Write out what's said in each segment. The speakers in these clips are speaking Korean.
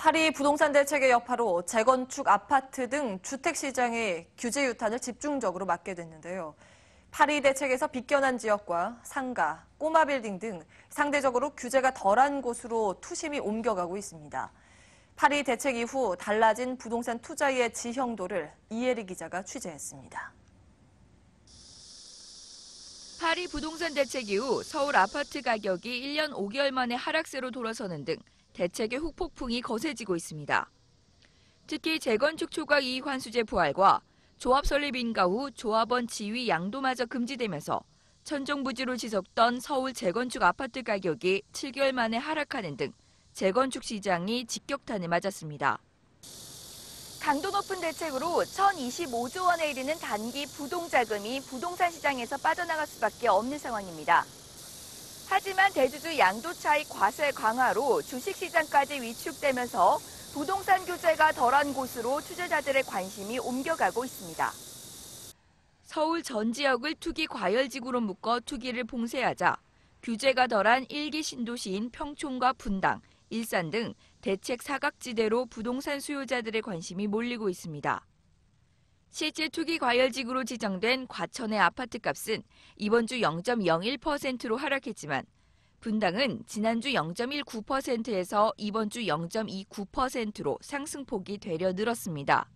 파리 부동산 대책의 여파로 재건축 아파트 등 주택시장의 규제 유탄을 집중적으로 맞게 됐는데요. 파리 대책에서 빗겨난 지역과 상가, 꼬마 빌딩 등 상대적으로 규제가 덜한 곳으로 투심이 옮겨가고 있습니다. 파리 대책 이후 달라진 부동산 투자의 지형도를 이혜리 기자가 취재했습니다. 파리 부동산 대책 이후 서울 아파트 가격이 1년 5개월 만에 하락세로 돌아서는 등 대책의 후폭풍이 거세지고 있습니다. 특히 재건축 초과 이익 환수제 부활과 조합 설립 인가 후 조합원 지위 양도마저 금지되면서 천정부지로 지속던 서울 재건축 아파트 가격이 7개월 만에 하락하는 등 재건축 시장이 직격탄을 맞았습니다. 강도 높은 대책으로 1,025조 원에 이르는 단기 부동자금이 부동산 시장에서 빠져나갈 수밖에 없는 상황입니다. 하지만 대주주 양도 차익 과세 강화로 주식시장까지 위축되면서 부동산 규제가 덜한 곳으로 투자자들의 관심이 옮겨가고 있습니다. 서울 전 지역을 투기 과열지구로 묶어 투기를 봉쇄하자 규제가 덜한 1기 신도시인 평촌과 분당, 일산 등 대책 사각지대로 부동산 수요자들의 관심이 몰리고 있습니다. 실제 투기 과열지구로 지정된 과천의 아파트값은 이번 주 0.01%로 하락했지만 분당은 지난주 0.19%에서 이번 주 0.29%로 상승폭이 되려 늘었습니다.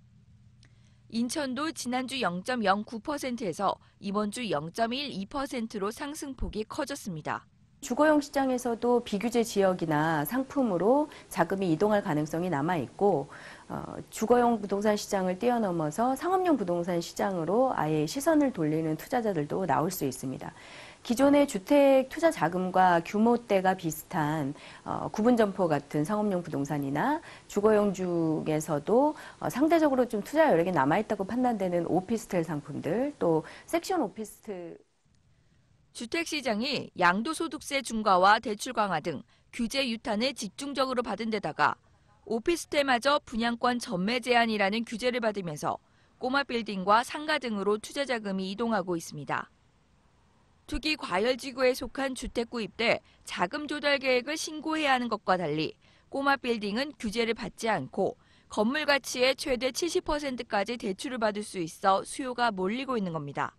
인천도 지난주 0.09%에서 이번 주 0.12%로 상승폭이 커졌습니다. 주거용 시장에서도 비규제 지역이나 상품으로 자금이 이동할 가능성이 남아있고 주거용 부동산 시장을 뛰어넘어서 상업용 부동산 시장으로 아예 시선을 돌리는 투자자들도 나올 수 있습니다. 기존의 주택 투자 자금과 규모대가 비슷한 구분점포 같은 상업용 부동산이나 주거용 중에서도 상대적으로 좀 투자 여력이 남아있다고 판단되는 오피스텔 상품들, 또 섹션 오피스텔 주택시장이 양도소득세 중과와 대출 강화 등 규제 유탄을 집중적으로 받은 데다가 오피스텔마저 분양권 전매 제한이라는 규제를 받으면서 꼬마 빌딩과 상가 등으로 투자 자금이 이동하고 있습니다. 투기 과열지구에 속한 주택 구입 때 자금 조달 계획을 신고해야 하는 것과 달리 꼬마 빌딩은 규제를 받지 않고 건물 가치의 최대 70%까지 대출을 받을 수 있어 수요가 몰리고 있는 겁니다.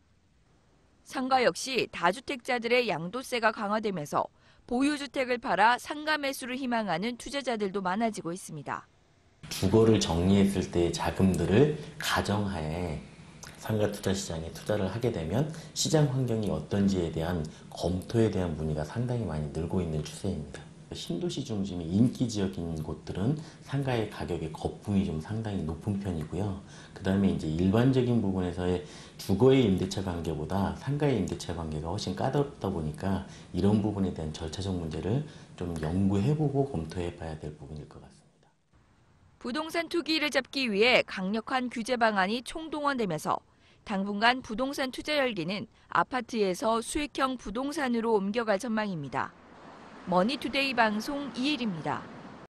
상가 역시 다주택자들의 양도세가 강화되면서 보유주택을 팔아 상가 매수를 희망하는 투자자들도 많아지고 있습니다. 주거를 정리했을 때의 자금들을 가정하에 상가 투자 시장에 투자를 하게 되면 시장 환경이 어떤지에 대한 검토에 대한 문의가 상당히 많이 늘고 있는 추세입니다. 신도시 중심의 인기 지역인 곳들은 상가의 가격의 거품이 좀 상당히 높은 편이고요. 그 다음에 이제 일반적인 부분에서의 주거의 임대차 관계보다 상가의 임대차 관계가 훨씬 까다롭다 보니까 이런 부분에 대한 절차적 문제를 좀 연구해보고 검토해봐야 될 부분일 것 같습니다. 부동산 투기를 잡기 위해 강력한 규제 방안이 총동원되면서 당분간 부동산 투자 열기는 아파트에서 수익형 부동산으로 옮겨갈 전망입니다. 머니투데이 방송 이혜리입니다.